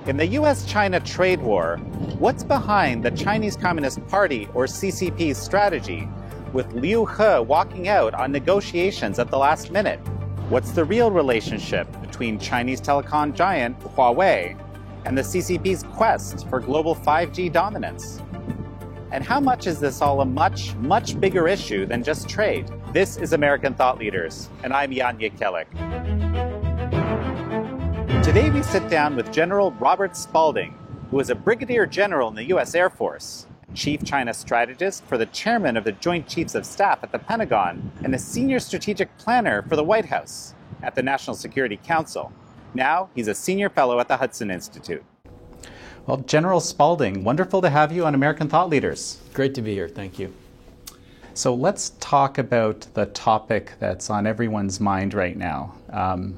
In the US-China trade war, what's behind the Chinese Communist Party, or CCP's strategy, with Liu He walking out on negotiations at the last minute? What's the real relationship between Chinese telecom giant Huawei and the CCP's quest for global 5G dominance? And how much is this all a much, much bigger issue than just trade? This is American Thought Leaders, and I'm Jan Jekielek. Today we sit down with General Robert Spalding, who is a brigadier general in the U.S. Air Force, chief China strategist for the chairman of the Joint Chiefs of Staff at the Pentagon, and a senior strategic planner for the White House at the National Security Council. Now he's a senior fellow at the Hudson Institute. Well, General Spalding, wonderful to have you on American Thought Leaders. Great to be here, thank you. So let's talk about the topic that's on everyone's mind right now,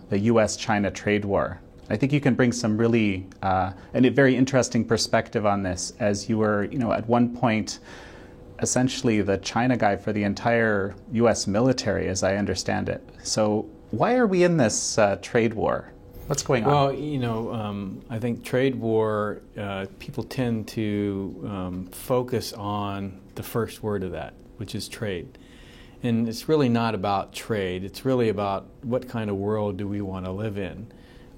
the U.S.-China trade war. I think you can bring some really a very interesting perspective on this, as you were, at one point, essentially the China guy for the entire U.S. military, as I understand it. So why are we in this trade war? What's going on? Well, I think trade war, people tend to focus on the first word of that, which is trade. And it's really not about trade. It's really about what kind of world do we want to live in.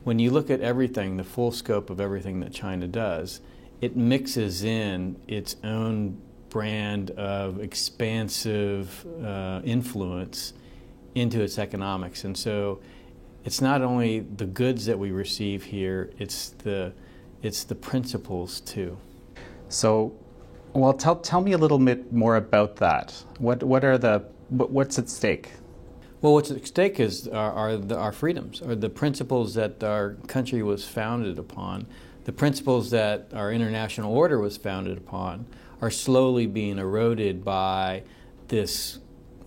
When you look at everything, the full scope of everything that China does, it mixes in its own brand of expansive influence into its economics. And so it's not only the goods that we receive here, it's the principles too. So, well, tell me a little bit more about that. What's at stake? Well, what's at stake is our freedoms, or the principles that our country was founded upon, the principles that our international order was founded upon, are slowly being eroded by this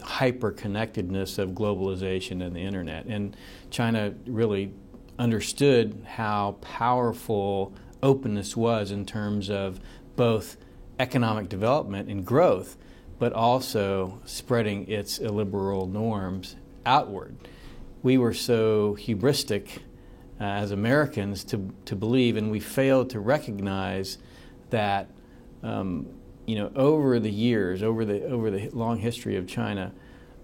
hyper-connectedness of globalization and the internet. And China really understood how powerful openness was in terms of both economic development and growth, but also spreading its illiberal norms outward. We were so hubristic as Americans to believe, and we failed to recognize that over the years, over the long history of China,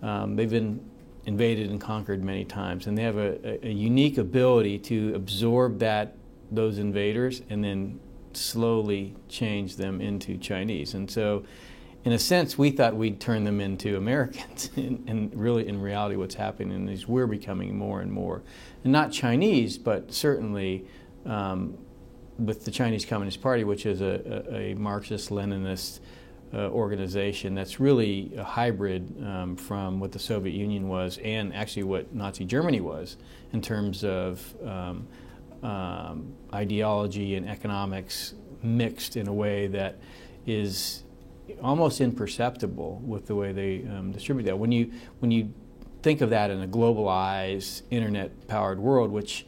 they've been invaded and conquered many times, and they have a unique ability to absorb those invaders and then slowly change them into Chinese. And so, in a sense, we thought we'd turn them into Americans, and really, in reality, what's happening is we're becoming more and more, and not Chinese, but certainly with the Chinese Communist Party, which is a Marxist-Leninist organization that's really a hybrid from what the Soviet Union was and actually what Nazi Germany was in terms of ideology and economics mixed in a way that is almost imperceptible with the way they distribute that. When you think of that in a globalized, internet-powered world, which,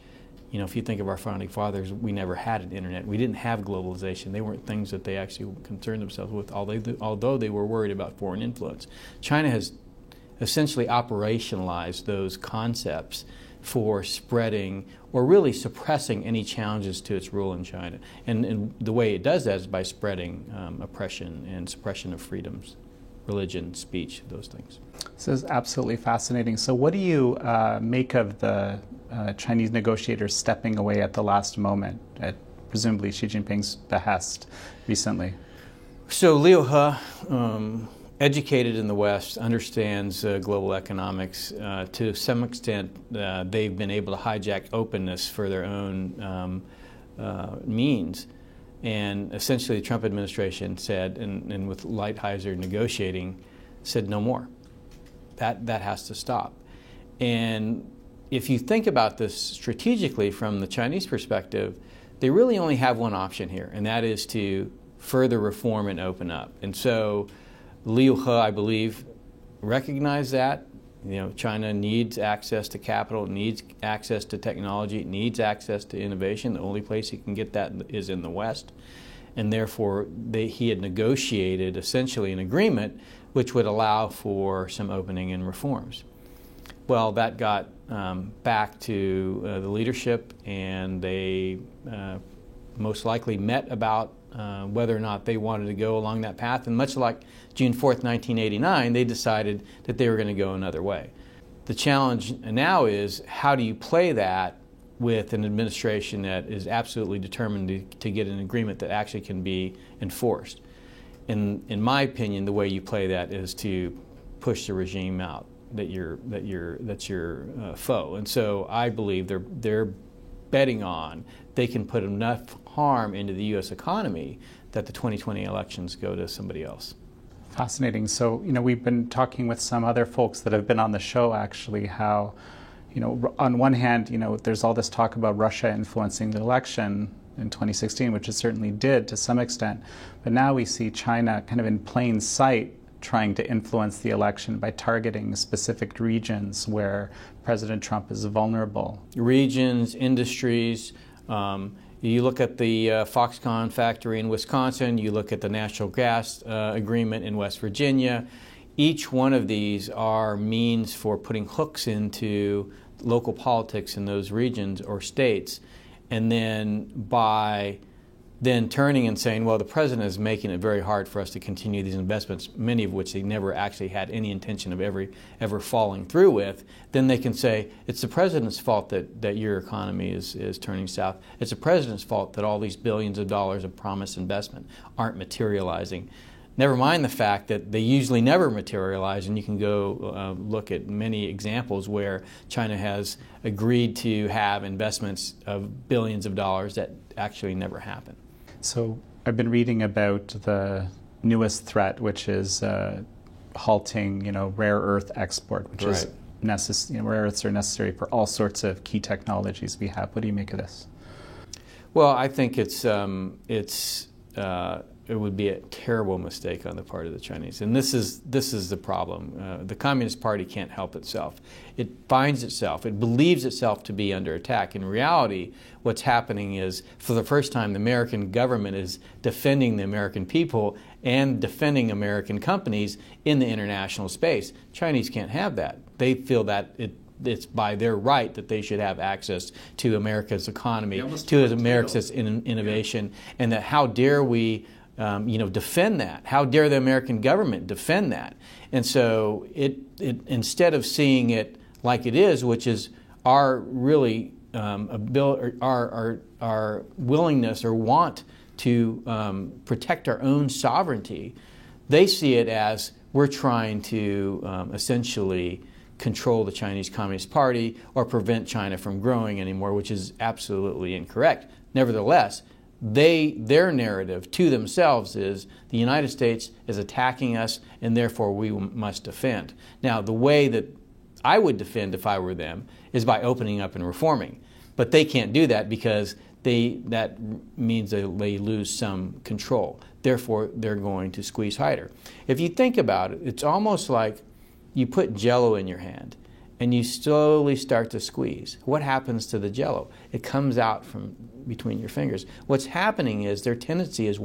if you think of our founding fathers, we never had an internet. We didn't have globalization. They weren't things that they actually concerned themselves with, although they were worried about foreign influence. China has essentially operationalized those concepts for spreading or really suppressing any challenges to its rule in China. And the way it does that is by spreading oppression and suppression of freedoms, religion, speech, those things. This is absolutely fascinating. So what do you make of the Chinese negotiators stepping away at the last moment at presumably Xi Jinping's behest recently? So Liu He, educated in the West, understands global economics. To some extent, they've been able to hijack openness for their own means. And essentially, the Trump administration said, and with Lighthizer negotiating, said no more. That has to stop. And if you think about this strategically from the Chinese perspective, they really only have one option here, and that is to further reform and open up. And so Liu He, I believe, recognized that. China needs access to capital, needs access to technology, needs access to innovation. The only place he can get that is in the West. And therefore, he had negotiated essentially an agreement which would allow for some opening and reforms. Well, that got back to the leadership, and they most likely met about whether or not they wanted to go along that path. And much like June 4th, 1989, they decided that they were going to go another way. The challenge now is, how do you play that with an administration that is absolutely determined to get an agreement that actually can be enforced? In my opinion, the way you play that is to push the regime out that's your foe. And so I believe they're betting on they can put enough harm into the U.S. economy that the 2020 elections go to somebody else. Fascinating. So, we've been talking with some other folks that have been on the show, actually, how, on one hand, there's all this talk about Russia influencing the election in 2016, which it certainly did to some extent. But now we see China kind of in plain sight trying to influence the election by targeting specific regions where President Trump is vulnerable. Regions, industries. You look at the Foxconn factory in Wisconsin, you look at the natural gas agreement in West Virginia. Each one of these are means for putting hooks into local politics in those regions or states, and then by turning and saying, well, the president is making it very hard for us to continue these investments, many of which they never actually had any intention of ever following through with, then they can say, it's the president's fault that your economy is turning south. It's the president's fault that all these billions of dollars of promised investment aren't materializing. Never mind the fact that they usually never materialize, and you can go look at many examples where China has agreed to have investments of billions of dollars that actually never happen. So I've been reading about the newest threat, which is halting, rare earth export, which right. is rare earths are necessary for all sorts of key technologies we have. What do you make of this? Well, I think it would be a terrible mistake on the part of the Chinese, and this is the problem. The Communist Party can't help itself. It finds itself, it believes itself to be under attack. In reality, what's happening is, for the first time, the American government is defending the American people and defending American companies in the international space. Chinese can't have that. They feel that it's by their right that they should have access to America's economy, to America's innovation, and that how dare we defend that? How dare the American government defend that? And so it instead of seeing it like it is, which is our really our willingness or want to protect our own sovereignty, they see it as we're trying to essentially control the Chinese Communist Party or prevent China from growing anymore, which is absolutely incorrect. Nevertheless, their narrative to themselves is the United States is attacking us and therefore we must defend. Now, the way that I would defend if I were them is by opening up and reforming. But they can't do that because that means they lose some control. Therefore, they're going to squeeze harder. If you think about it, it's almost like you put Jell-O in your hand and you slowly start to squeeze. What happens to the Jell-O? It comes out from between your fingers. What's happening is their tendency is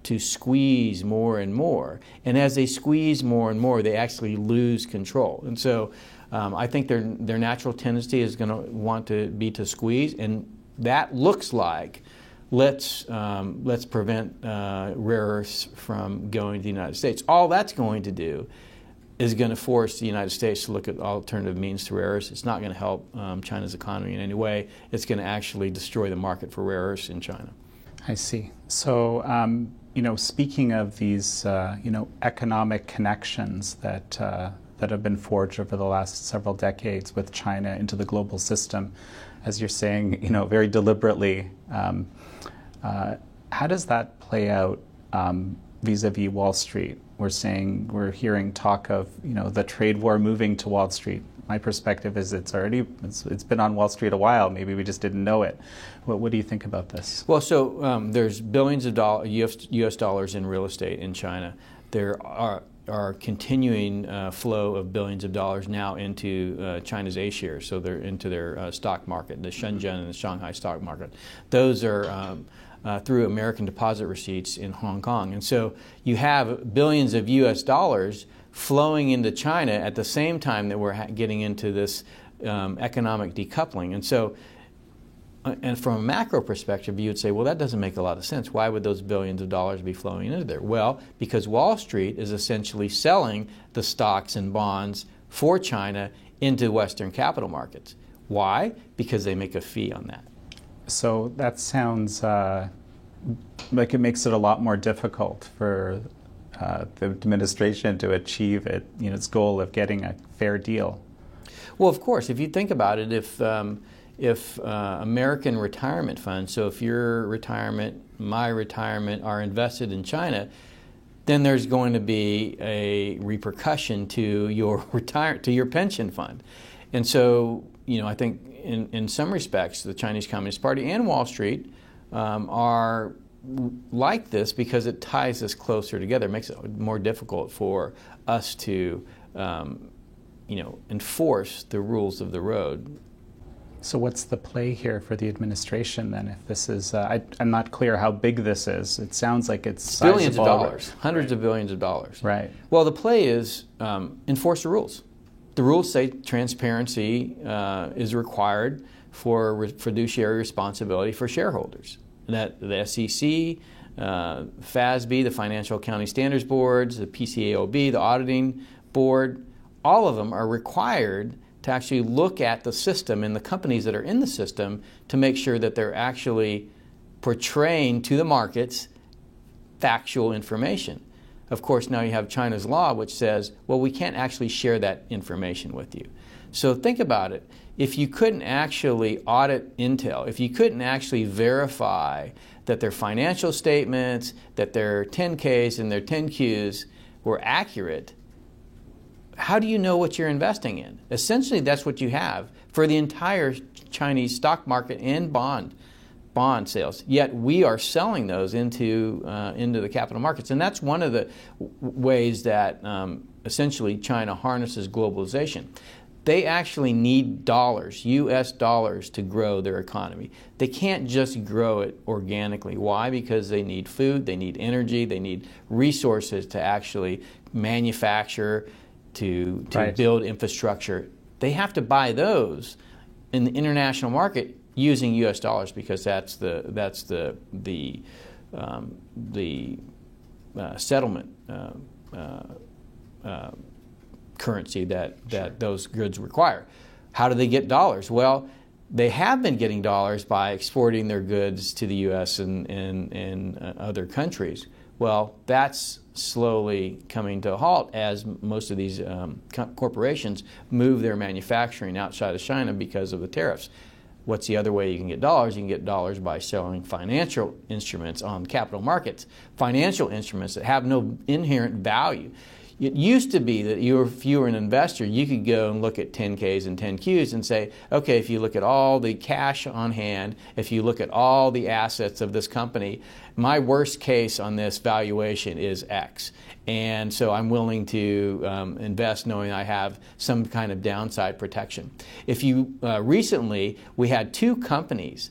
to squeeze more and more. And as they squeeze more and more, they actually lose control. And so I think their natural tendency is going to want to be to squeeze, and that looks like let's prevent rare earths from going to the United States. All that's going to do is going to force the United States to look at alternative means to rare earths. It's not going to help China's economy in any way. It's going to actually destroy the market for rare earths in China. I see. So, speaking of these, economic connections that have been forged over the last several decades with China into the global system, as you're saying, very deliberately, how does that play out vis-a-vis Wall Street? We're hearing talk of, the trade war moving to Wall Street. My perspective is it's been on Wall Street a while. Maybe we just didn't know it. What do you think about this? Well, so there's billions of U.S. dollars in real estate in China. There are continuing flow of billions of dollars now into China's A shares, so they're into their stock market, the Shenzhen and the Shanghai stock market. Those are through American deposit receipts in Hong Kong. And so you have billions of U.S. dollars flowing into China at the same time that we're getting into this economic decoupling. And so and from a macro perspective, you would say, well, that doesn't make a lot of sense. Why would those billions of dollars be flowing into there? Well, because Wall Street is essentially selling the stocks and bonds for China into Western capital markets. Why? Because they make a fee on that. So that sounds like it makes it a lot more difficult for the administration to achieve its goal of getting a fair deal. Well, of course, if you think about it, if American retirement funds, so if your retirement, my retirement, are invested in China, then there's going to be a repercussion to your pension fund. And so, I think in some respects, the Chinese Communist Party and Wall Street are like this because it ties us closer together. It makes it more difficult for us to, enforce the rules of the road. So what's the play here for the administration then? If this is, I'm not clear how big this is. It sounds like it's sizable. Billions of dollars, hundreds of billions of dollars. Right. Well, the play is enforce the rules. The rules say transparency is required for fiduciary responsibility for shareholders. That the SEC, FASB, the Financial Accounting Standards Boards, the PCAOB, the Auditing Board, all of them are required to actually look at the system and the companies that are in the system to make sure that they're actually portraying to the markets factual information. Of course, now you have China's law, which says, well, we can't actually share that information with you. So think about it. If you couldn't actually audit Intel, if you couldn't actually verify that their financial statements, that their 10Ks and their 10Qs were accurate, how do you know what you're investing in? Essentially, that's what you have for the entire Chinese stock market and bond sales. Yet we are selling those into the capital markets, and that's one of the ways that essentially China harnesses globalization. They actually need dollars, U.S. dollars, to grow their economy. They can't just grow it organically. Why? Because they need food, they need energy, they need resources to actually manufacture, to Right. build infrastructure. They have to buy those in the international market using U.S. dollars because that's the settlement currency that those goods require. How do they get dollars? Well, they have been getting dollars by exporting their goods to the U.S. and other countries. Well, that's slowly coming to a halt as most of these corporations move their manufacturing outside of China because of the tariffs. What's the other way you can get dollars? You can get dollars by selling financial instruments on capital markets, financial instruments that have no inherent value. It used to be that if you were an investor, you could go and look at 10Ks and 10Qs and say, okay, if you look at all the cash on hand, if you look at all the assets of this company, my worst case on this valuation is X. And so I'm willing to invest knowing I have some kind of downside protection. If you recently, we had two companies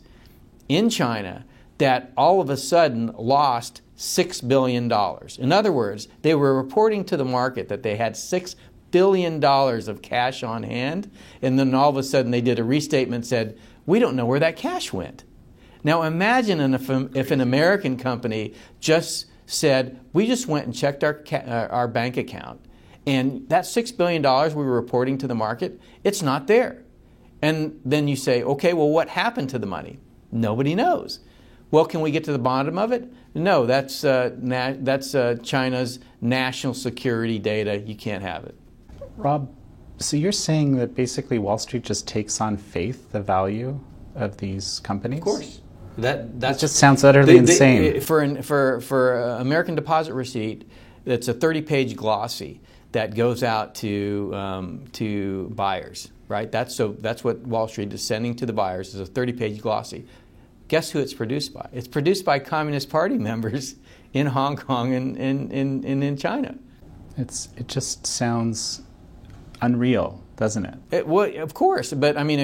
in China that all of a sudden lost $6 billion. In other words, they were reporting to the market that they had $6 billion of cash on hand, and then all of a sudden they did a restatement and said, we don't know where that cash went. Now imagine if an American company just said, we just went and checked our bank account, and that $6 billion we were reporting to the market, it's not there. And then you say, okay, well, what happened to the money? Nobody knows. Well, can we get to the bottom of it? No, that's China's national security data. You can't have it. Rob, so you're saying that basically Wall Street just takes on faith the value of these companies? Of course. That just sounds utterly insane. For American Deposit Receipt, it's a 30-page glossy that goes out to buyers, right? That's what Wall Street is sending to the buyers, is a 30-page glossy. Guess who it's produced by? It's produced by Communist Party members in Hong Kong and in China. It just sounds unreal, doesn't it? Well, of course, but I mean,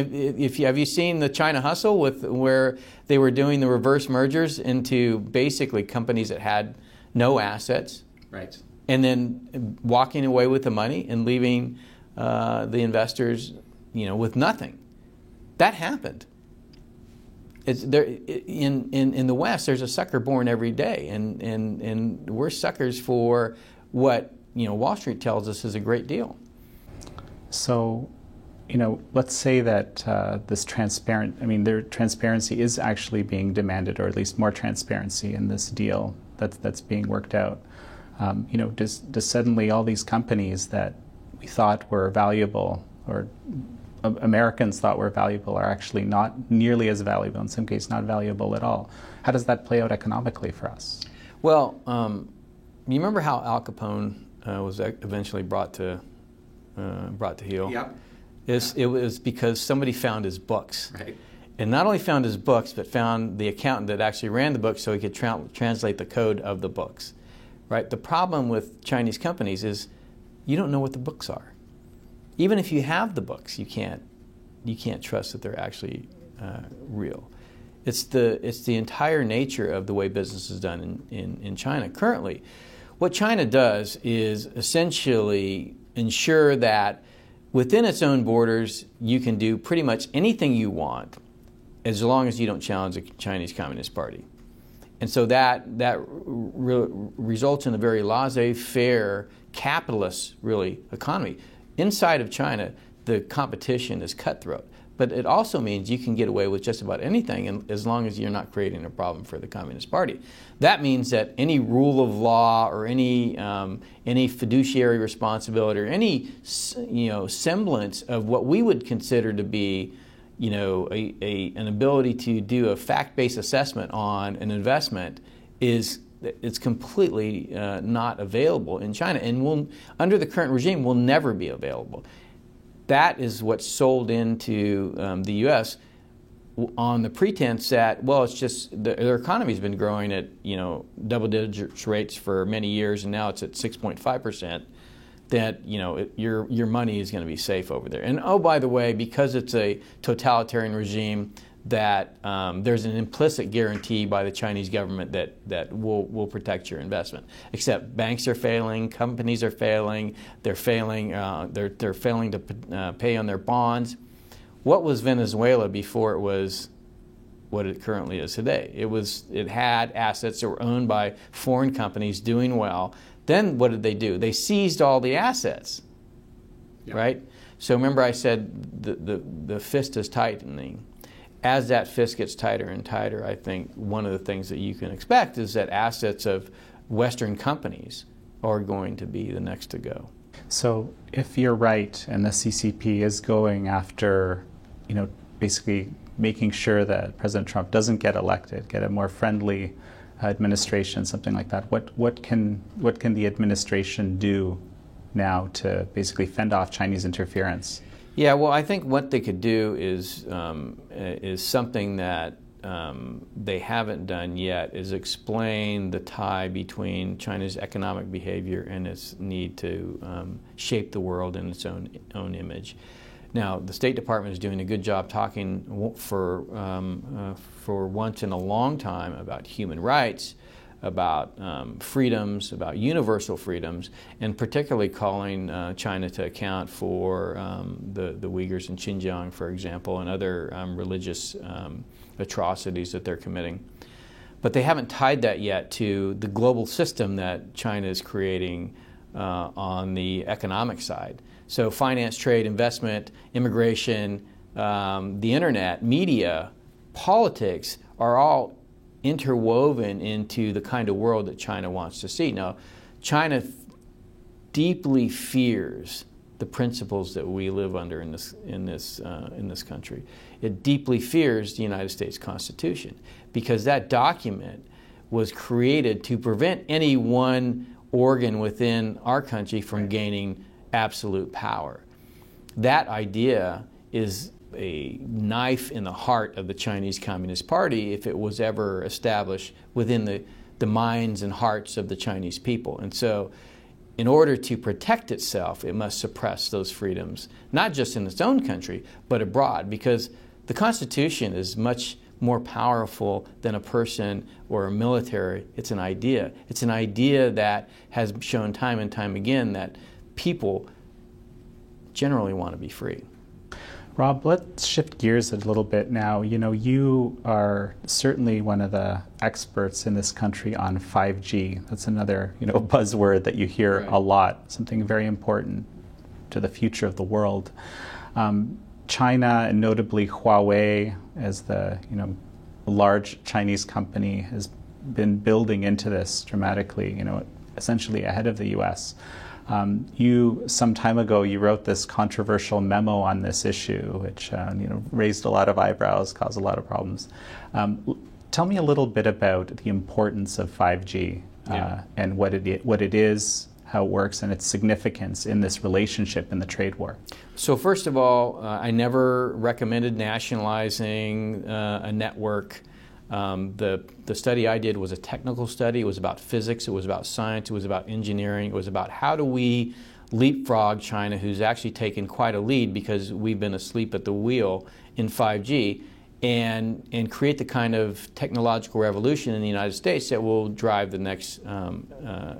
have you seen the China Hustle where they were doing the reverse mergers into basically companies that had no assets, Right. and then walking away with the money and leaving the investors, with nothing? That happened. It's there in the West. There's a sucker born every day, and we're suckers for what Wall Street tells us is a great deal. So, let's say that their transparency is actually being demanded, or at least more transparency in this deal that's being worked out. Does suddenly all these companies that we thought were valuable, or Americans thought were valuable, are actually not nearly as valuable, in some cases not valuable at all? How does that play out economically for us? Well, you remember how Al Capone was eventually brought to heel? Yep. It was because somebody found his books. Right. And not only found his books, but found the accountant that actually ran the books so he could translate the code of the books. Right? The problem with Chinese companies is you don't know what the books are. Even if you have the books, you can't trust that they're actually real. It's the entire nature of the way business is done in China currently. What China does is essentially ensure that within its own borders you can do pretty much anything you want as long as you don't challenge the Chinese Communist Party. And so that results in a very laissez-faire, capitalist, really, economy. Inside of China, the competition is cutthroat. But it also means you can get away with just about anything as long as you're not creating a problem for the Communist Party. That means that any rule of law or any fiduciary responsibility or any semblance of what we would consider to be an ability to do a fact-based assessment on an investment it's completely not available in China, and under the current regime will never be available. That is what's sold into the U.S. on the pretense that, well, it's just their economy's been growing at double-digit rates for many years, and now it's at 6.5%. That your money is going to be safe over there. And oh, by the way, because it's a totalitarian regime, that there's an implicit guarantee by the Chinese government that will protect your investment. Except banks are failing, companies are failing, they're failing to pay on their bonds. What was Venezuela before it was what it currently is today? It had assets that were owned by foreign companies doing well. Then what did they do? They seized all the assets, right? So remember I said the fist is tightening. As that fist gets tighter and tighter, I think one of the things that you can expect is that assets of Western companies are going to be the next to go. So if you're right and the CCP is going after, basically making sure that President Trump doesn't get elected, get a more friendly administration, something like that, what can the administration do now to basically fend off Chinese interference? Yeah, well, I think what they could do is something that they haven't done yet, is explain the tie between China's economic behavior and its need to shape the world in its own image. Now, the State Department is doing a good job talking for once in a long time about human rights, about freedoms, about universal freedoms, and particularly calling China to account for the Uyghurs in Xinjiang, for example, and other religious atrocities that they're committing. But they haven't tied that yet to the global system that China is creating on the economic side. So finance, trade, investment, immigration, the internet, media, politics are all interwoven into the kind of world that China wants to see. Now, China deeply fears the principles that we live under in this country. It deeply fears the United States Constitution because that document was created to prevent any one organ within our country from gaining absolute power. That idea is a knife in the heart of the Chinese Communist Party if it was ever established within the minds and hearts of the Chinese people. And so in order to protect itself, it must suppress those freedoms, not just in its own country, but abroad, because the Constitution is much more powerful than a person or a military. It's an idea. It's an idea that has shown time and time again that people generally want to be free. Rob, let's shift gears a little bit now. You know, you are certainly one of the experts in this country on 5G. That's another, buzzword that you hear a lot, something very important to the future of the world. China, and notably Huawei, as the, large Chinese company, has been building into this dramatically, essentially ahead of the U.S. You, some time ago, you wrote this controversial memo on this issue, which raised a lot of eyebrows, caused a lot of problems. Tell me a little bit about the importance of 5G and what it is, how it works, and its significance in this relationship in the trade war. So first of all, I never recommended nationalizing a network. The study I did was a technical study. It was about physics, it was about science, it was about engineering, it was about how do we leapfrog China, who's actually taken quite a lead because we've been asleep at the wheel in 5G, and create the kind of technological revolution in the United States that will drive the next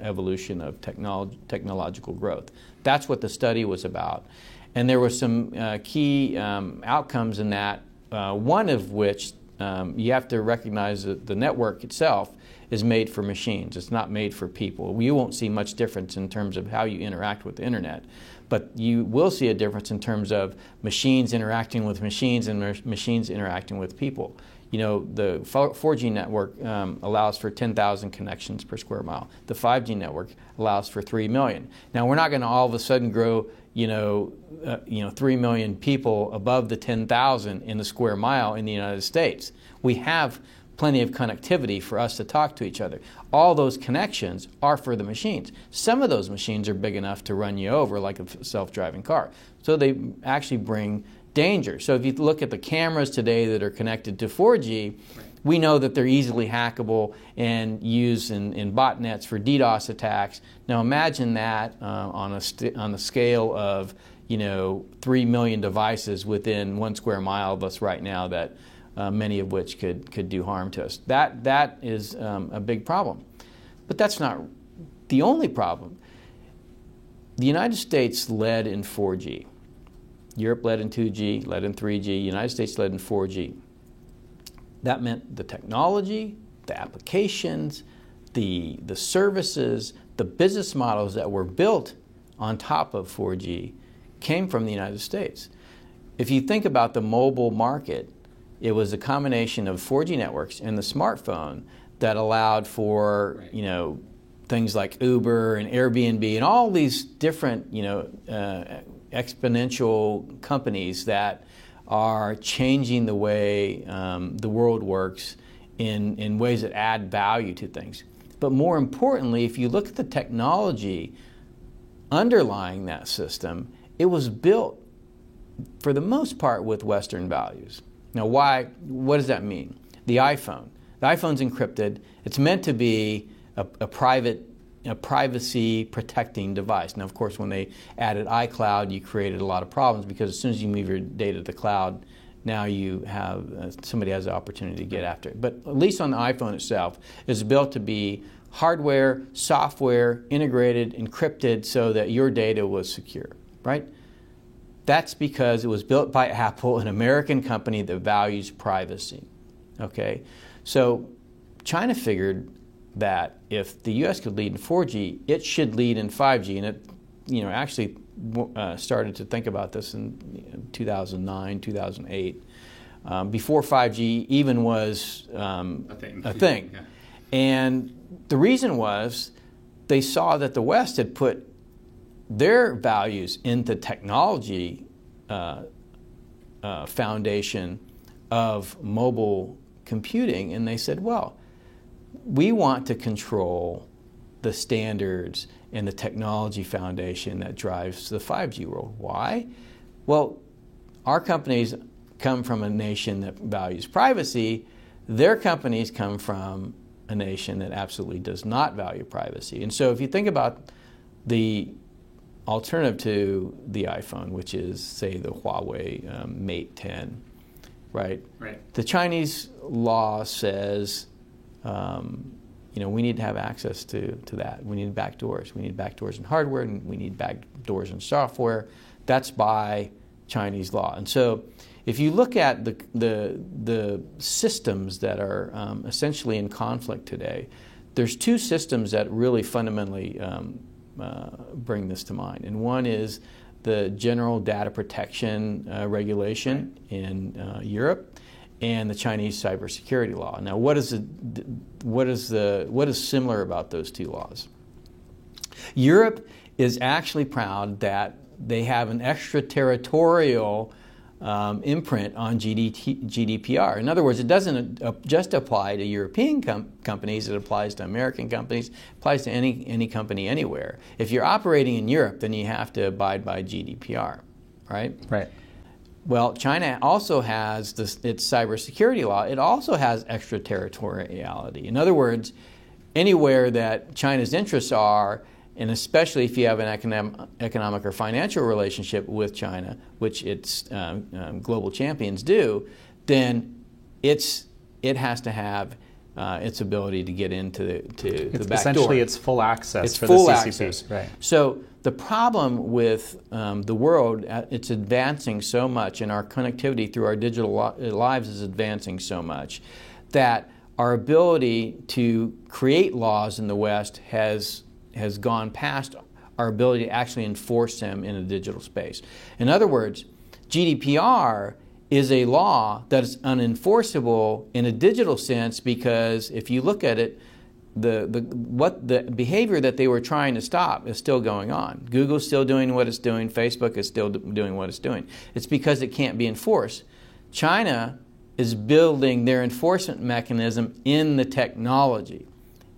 evolution of technological growth. That's what the study was about. And there were some key outcomes in that, one of which you have to recognize that the network itself is made for machines. It's not made for people. You won't see much difference in terms of how you interact with the internet, but you will see a difference in terms of machines interacting with machines and machines interacting with people. The 4G network allows for 10,000 connections per square mile. The 5G network allows for 3 million. Now, we're not going to all of a sudden grow 3 million people above the 10,000 in a square mile in the United States. We have plenty of connectivity for us to talk to each other. All those connections are for the machines. Some of those machines are big enough to run you over like a self-driving car. So they actually bring danger. So if you look at the cameras today that are connected to 4G, we know that they're easily hackable and used in botnets for DDoS attacks. Now imagine that on a scale of 3 million devices within 1 square mile of us right now, that many of which could do harm to us. That is a big problem. But that's not the only problem. The United States led in 4G. Europe led in 2G, led in 3G. United States led in 4G. That meant the technology, the applications, the services, the business models that were built on top of 4G came from the United States. If you think about the mobile market, it was a combination of 4G networks and the smartphone that allowed for, things like Uber and Airbnb and all these different, exponential companies that are changing the way the world works in ways that add value to things. But more importantly, if you look at the technology underlying that system, it was built for the most part with Western values. Now, what does that mean? The iPhone. The iPhone's encrypted. It's meant to be a privacy-protecting device. Now, of course, when they added iCloud, you created a lot of problems because as soon as you move your data to the cloud, now you have somebody has the opportunity to get after it. But at least on the iPhone itself, it's built to be hardware, software, integrated, encrypted, so that your data was secure, right? That's because it was built by Apple, an American company that values privacy. Okay, so China figured that if the U.S. could lead in 4G, it should lead in 5G, and it, actually started to think about this in 2009, 2008, before 5G even was a thing. Yeah. And the reason was they saw that the West had put their values into technology foundation of mobile computing, and they said, well, we want to control the standards and the technology foundation that drives the 5G world. Why? Well, our companies come from a nation that values privacy. Their companies come from a nation that absolutely does not value privacy. And so if you think about the alternative to the iPhone, which is, say, the Huawei Mate 10, right? The Chinese law says, we need to have access to that. We need backdoors. We need backdoors in hardware, and we need backdoors in software. That's by Chinese law. And so if you look at the systems that are essentially in conflict today, there's two systems that really fundamentally bring this to mind. And one is the General Data Protection Regulation in Europe, and the Chinese cybersecurity law. Now, what is similar about those two laws? Europe is actually proud that they have an extraterritorial imprint on GDPR. In other words, it doesn't just apply to European companies, it applies to American companies, it applies to any company anywhere. If you're operating in Europe, then you have to abide by GDPR, right? Right. Well, China also has its cybersecurity law. It also has extraterritoriality. In other words, anywhere that China's interests are, and especially if you have an economic or financial relationship with China, which its global champions do, then it has to have its ability to get into the back door. Essentially, it's full access it's for full the CCP. Access. Right. So the problem with the world, it's advancing so much, and our connectivity through our digital lives is advancing so much, that our ability to create laws in the West has gone past our ability to actually enforce them in a digital space. In other words, GDPR is a law that is unenforceable in a digital sense, because if you look at it, the behavior that they were trying to stop is still going on. Google's still doing what it's doing. Facebook is still doing what it's doing. It's because it can't be enforced. China is building their enforcement mechanism in the technology.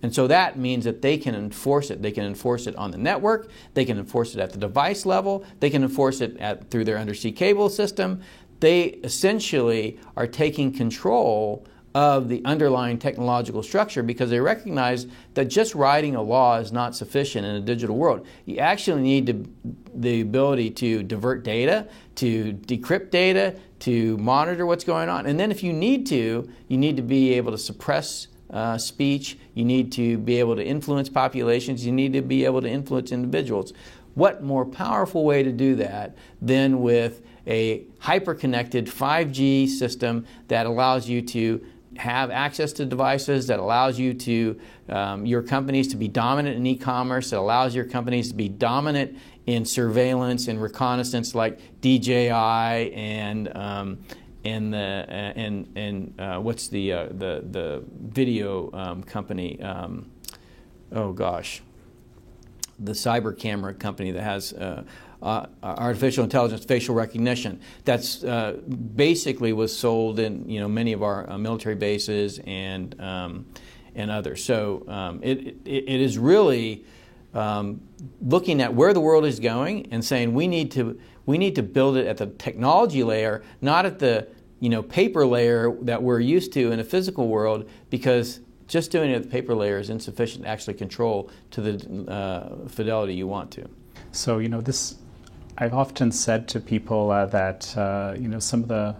And so that means that they can enforce it. They can enforce it on the network. They can enforce it at the device level. They can enforce it through their undersea cable system. They essentially are taking control of the underlying technological structure, because they recognize that just writing a law is not sufficient in a digital world. You actually need the ability to divert data, to decrypt data, to monitor what's going on. And then if you need to be able to suppress speech, you need to be able to influence populations, you need to be able to influence individuals. What more powerful way to do that than with a hyper-connected 5G system that allows you to have access to devices, that allows you to, your companies to be dominant in e-commerce, that allows your companies to be dominant in surveillance and reconnaissance like DJI and what's the video company? The cyber camera company that has artificial intelligence, facial recognition. That's basically was sold in many of our military bases and others. So it is really looking at where the world is going and saying we need to build it at the technology layer, not at the paper layer that we're used to in a physical world, because just doing it at the paper layer is insufficient to actually control to the fidelity you want to. So this, I've often said to people that some of the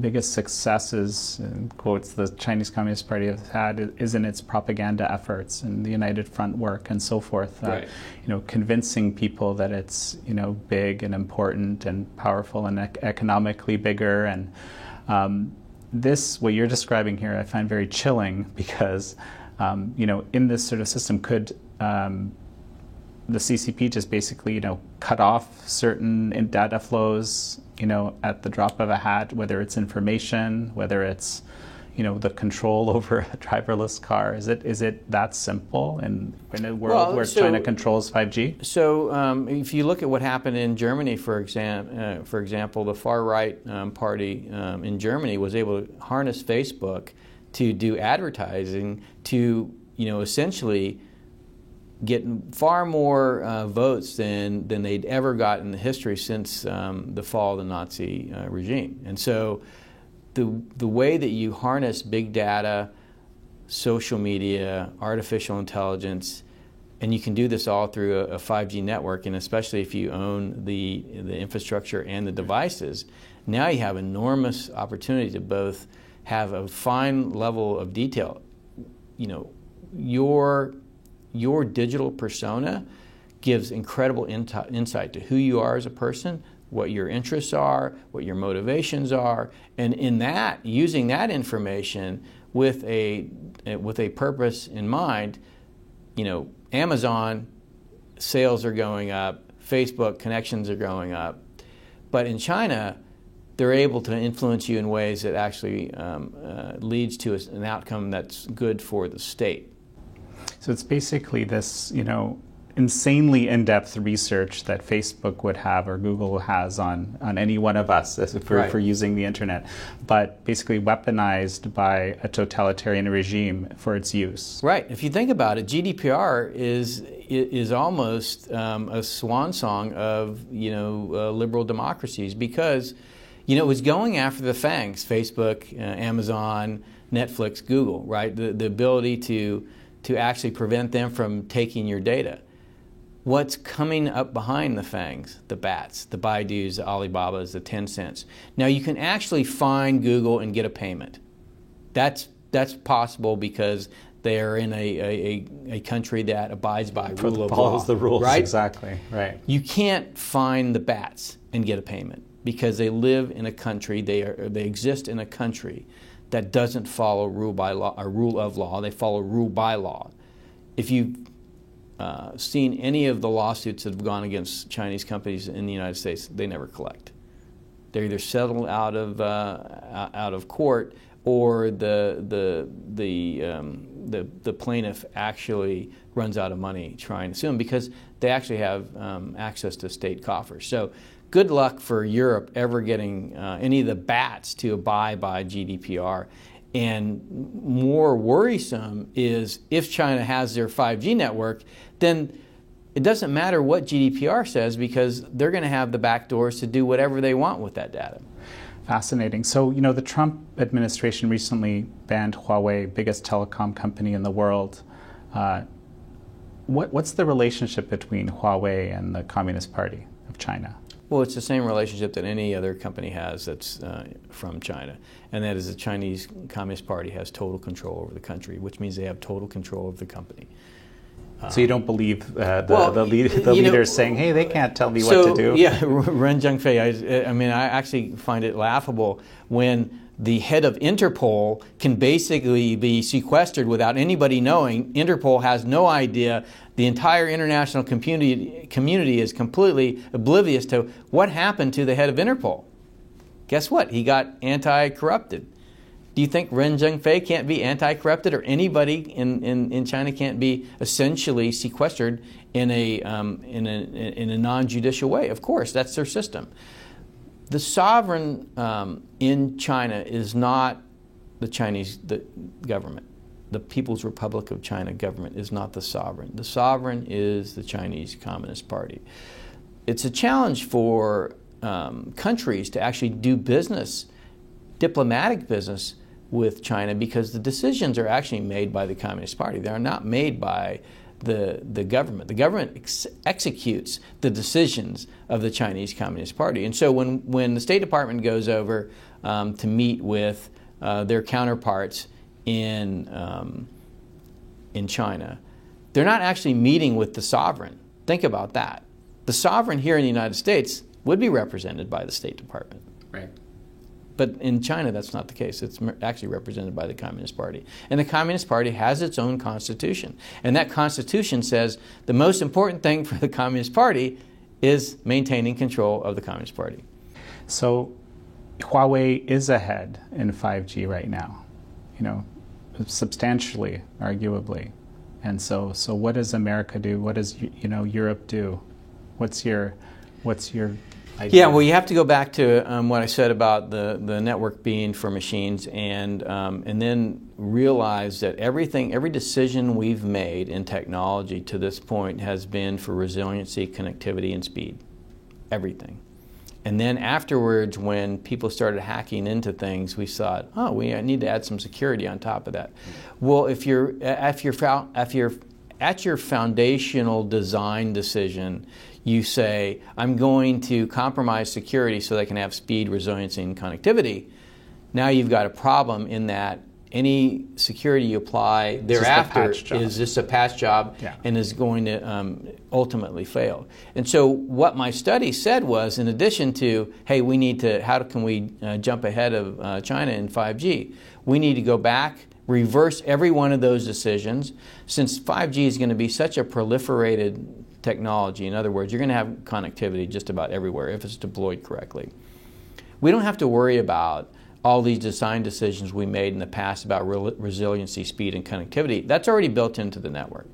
biggest successes, in quotes, the Chinese Communist Party has had is in its propaganda efforts and the United Front work and so forth. Right. Convincing people that it's big and important and powerful and economically bigger. And this, what you're describing here, I find very chilling, because in this sort of system, could the CCP just basically cut off certain data flows at the drop of a hat, whether it's information, whether it's the control over a driverless car? Is it that simple in a world where China controls 5G? So if you look at what happened in Germany, for example, the far right party in Germany was able to harness Facebook to do advertising to essentially get far more votes than they'd ever got in the history since the fall of the Nazi regime. And so the way that you harness big data, social media, artificial intelligence, and you can do this all through a 5G network, and especially if you own the infrastructure and the devices, now you have enormous opportunity to both have a fine level of detail. Your digital persona gives incredible insight to who you are as a person, what your interests are, what your motivations are, and in that, using that information with a purpose in mind, Amazon sales are going up, Facebook connections are going up, but in China, they're able to influence you in ways that actually leads to an outcome that's good for the state. So it's basically this, insanely in-depth research that Facebook would have or Google has on any one of us for using the internet, but basically weaponized by a totalitarian regime for its use. Right. If you think about it, GDPR is almost a swan song of liberal democracies, because it was going after the FANGs, Facebook, Amazon, Netflix, Google, right? The ability to actually prevent them from taking your data. What's coming up behind the FANGs? The BATs, the Baidus, the Alibabas, the Tencents. Now you can actually find Google and get a payment. That's possible because they are in a country that abides by rule of law. Follows the rules, right? Exactly, right. You can't find the BATs and get a payment because they live in a country, they exist in a country that doesn't follow rule by law or rule of law. They follow rule by law. If you've seen any of the lawsuits that have gone against Chinese companies in the United States, they never collect. They're either settled out of court, or the plaintiff actually runs out of money trying to sue them because they actually have access to state coffers. So good luck for Europe ever getting any of the BATs to abide by GDPR. And more worrisome is if China has their 5G network, then it doesn't matter what GDPR says because they're going to have the back doors to do whatever they want with that data. Fascinating. So, the Trump administration recently banned Huawei, biggest telecom company in the world. What's the relationship between Huawei and the Communist Party of China? Well, it's the same relationship that any other company has that's from China, and that is the Chinese Communist Party has total control over the country, which means they have total control of the company. So you don't believe the leaders saying, hey, they can't tell me what to do? Yeah, Ren Zhengfei, I actually find it laughable when the head of Interpol can basically be sequestered without anybody knowing. Interpol has no idea. The entire international community is completely oblivious to what happened to the head of Interpol. Guess what? He got anti-corrupted. Do you think Ren Zhengfei can't be anti-corrupted, or anybody in China can't be essentially sequestered in a non-judicial way? Of course, that's their system. The sovereign in China is not the Chinese government. The People's Republic of China government is not the sovereign. The sovereign is the Chinese Communist Party. It's a challenge for countries to actually do business, diplomatic business with China, because the decisions are actually made by the Communist Party. They are not made by the government. The government executes the decisions of the Chinese Communist Party. And so when the State Department goes over to meet with their counterparts in China, they're not actually meeting with the sovereign. Think about that. The sovereign here in the United States would be represented by the State Department. Right. But in China, that's not the case. It's actually represented by the Communist Party. And the Communist Party has its own constitution. And that constitution says the most important thing for the Communist Party is maintaining control of the Communist Party. So Huawei is ahead in 5G right now, substantially, arguably. And so what does America do? What does Europe do? What's your idea? Yeah, well, you have to go back to what I said about the network being for machines, and then realize that every decision we've made in technology to this point has been for resiliency, connectivity, and speed. Everything. And then afterwards, when people started hacking into things, we thought, oh, we need to add some security on top of that. Well, if you're at your foundational design decision, you say, I'm going to compromise security so they can have speed, resiliency, and connectivity. Now you've got a problem in that any security you apply thereafter is just a patch job and is going to ultimately fail. And so what my study said was, in addition to, hey, we need to, how can we jump ahead of China in 5G? We need to go back, reverse every one of those decisions. Since 5G is going to be such a proliferated technology, in other words, you're going to have connectivity just about everywhere if it's deployed correctly. We don't have to worry about all these design decisions we made in the past about resiliency, speed, and connectivity. That's already built into the network.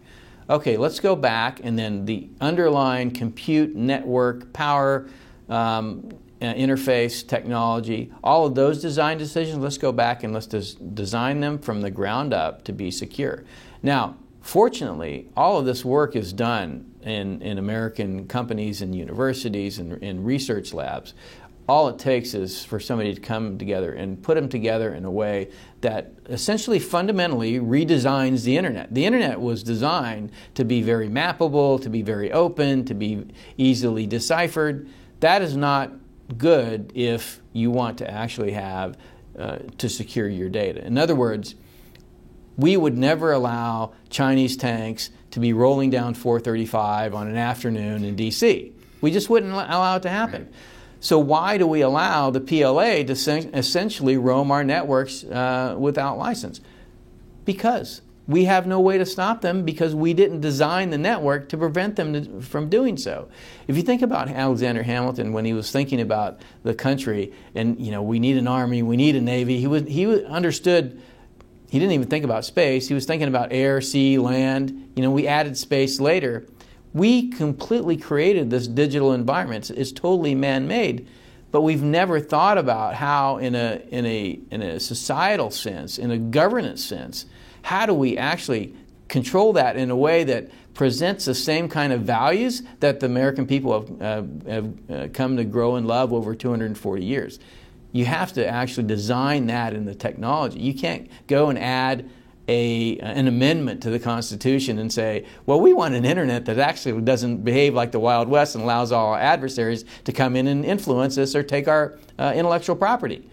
Okay, let's go back, and then the underlying compute, network, power, interface, technology, all of those design decisions, let's go back and let's design them from the ground up to be secure. Now, fortunately, all of this work is done in American companies and universities and in research labs. All it takes is for somebody to come together and put them together in a way that essentially fundamentally redesigns the internet. The internet was designed to be very mappable, to be very open, to be easily deciphered. That is not good if you want to actually have to secure your data. In other words, we would never allow Chinese tanks to be rolling down 435 on an afternoon in DC. We just wouldn't allow it to happen. Right. So why do we allow the PLA to essentially roam our networks without license? Because we have no way to stop them, because we didn't design the network to prevent them from doing so. If you think about Alexander Hamilton when he was thinking about the country and, you know, we need an army, we need a navy, he understood. He didn't even think about space. He was thinking about air, sea, land. You know, we added space later. We completely created this digital environment. It's totally man-made, but we've never thought about how, in a societal sense, in a governance sense, how do we actually control that in a way that presents the same kind of values that the American people have come to grow and love over 240 years. You have to actually design that in the technology. You can't go and add an amendment to the Constitution and say, well, we want an internet that actually doesn't behave like the Wild West and allows all our adversaries to come in and influence us or take our intellectual property.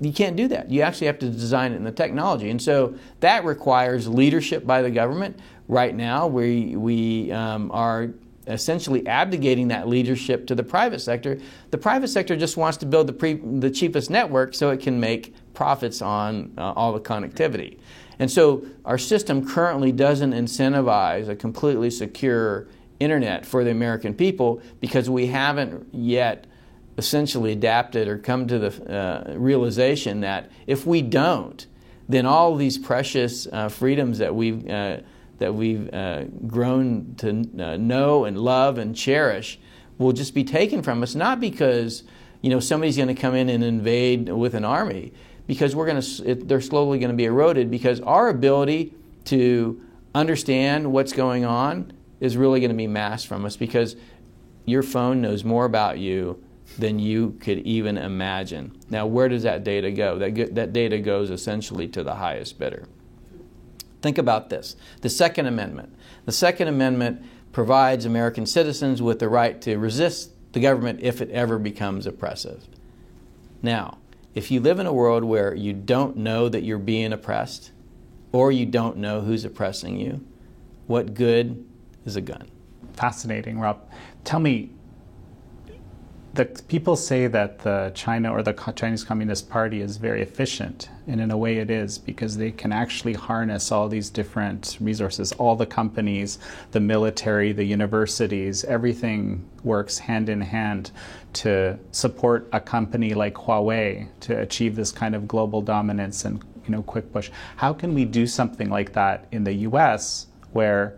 You can't do that. You actually have to design it in the technology. And so that requires leadership by the government. Right now, we are essentially abdicating that leadership to the private sector. The private sector just wants to build the cheapest network so it can make profits on all the connectivity. And so our system currently doesn't incentivize a completely secure internet for the American people because we haven't yet essentially adapted or come to the realization that if we don't, then all these precious freedoms that we've grown to know and love and cherish will just be taken from us, not because somebody's going to come in and invade with an army, because they're slowly going to be eroded, because our ability to understand what's going on is really going to be masked from us, because your phone knows more about you than you could even imagine. Now, where does that data go? That data goes essentially to the highest bidder. Think about this. The Second Amendment. The Second Amendment provides American citizens with the right to resist the government if it ever becomes oppressive. Now, if you live in a world where you don't know that you're being oppressed, or you don't know who's oppressing you, what good is a gun? Fascinating, Rob. Tell me, the people say that the China or the Chinese Communist Party is very efficient, and in a way it is, because they can actually harness all these different resources. All the companies, the military, the universities, everything works hand in hand to support a company like Huawei to achieve this kind of global dominance and quick push. How can we do something like that in the U.S. where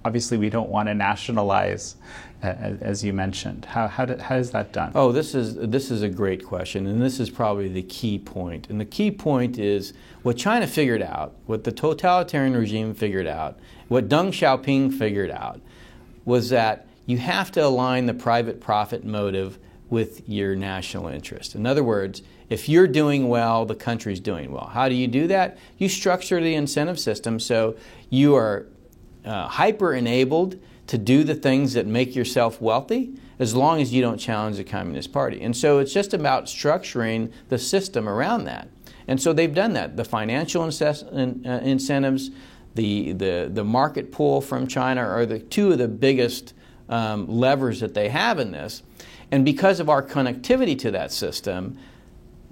obviously we don't want to nationalize, as you mentioned? How is that done? Oh, this is a great question, and this is probably the key point. And the key point is what China figured out, what the totalitarian regime figured out, what Deng Xiaoping figured out, was that you have to align the private profit motive with your national interest. In other words, if you're doing well, the country's doing well. How do you do that? You structure the incentive system so you are hyper-enabled to do the things that make yourself wealthy, as long as you don't challenge the Communist Party. And so it's just about structuring the system around that. And so they've done that. The financial incentives, the market pull from China are the two of the biggest levers that they have in this. And because of our connectivity to that system,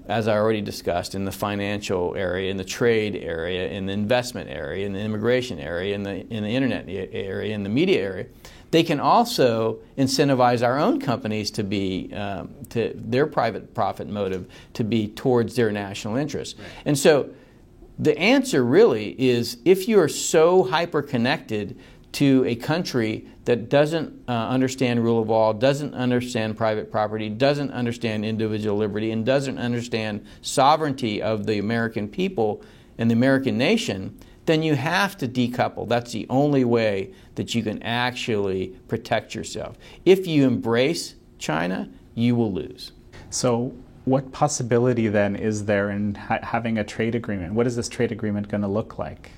as I already discussed, in the financial area, in the trade area, in the investment area, in the immigration area, in the internet area, in the media area, they can also incentivize our own companies to be, to their private profit motive to be towards their national interests. Right. And so the answer really is, if you are so hyper-connected to a country that doesn't understand rule of law, doesn't understand private property, doesn't understand individual liberty, and doesn't understand sovereignty of the American people and the American nation, then you have to decouple. That's the only way that you can actually protect yourself. If you embrace China, you will lose. So what possibility then is there in having a trade agreement? What is this trade agreement going to look like?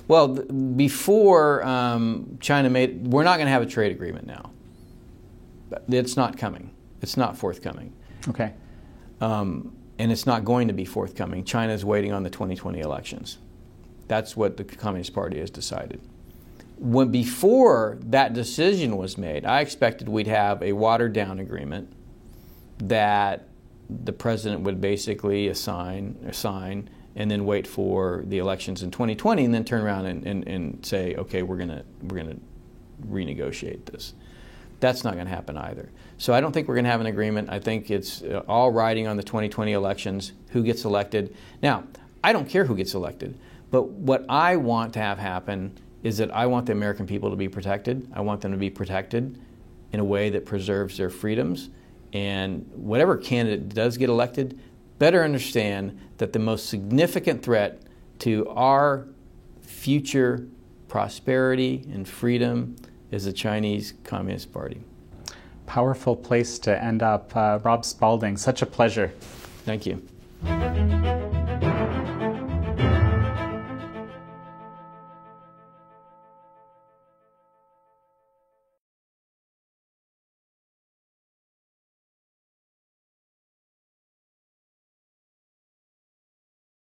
Well, before China we're not going to have a trade agreement now. It's not coming. It's not forthcoming. Okay. And it's not going to be forthcoming. China is waiting on the 2020 elections. That's what the Communist Party has decided. Before that decision was made, I expected we'd have a watered-down agreement that the president would basically sign, and then wait for the elections in 2020, and then turn around and say, okay, we're gonna renegotiate this. That's not going to happen either. So I don't think we're going to have an agreement. I think it's all riding on the 2020 elections, who gets elected. Now, I don't care who gets elected, but what I want to have happen is that I want the American people to be protected. I want them to be protected in a way that preserves their freedoms. And whatever candidate does get elected, better understand that the most significant threat to our future prosperity and freedom is the Chinese Communist Party. Powerful place to end up. Rob Spalding, such a pleasure. Thank you.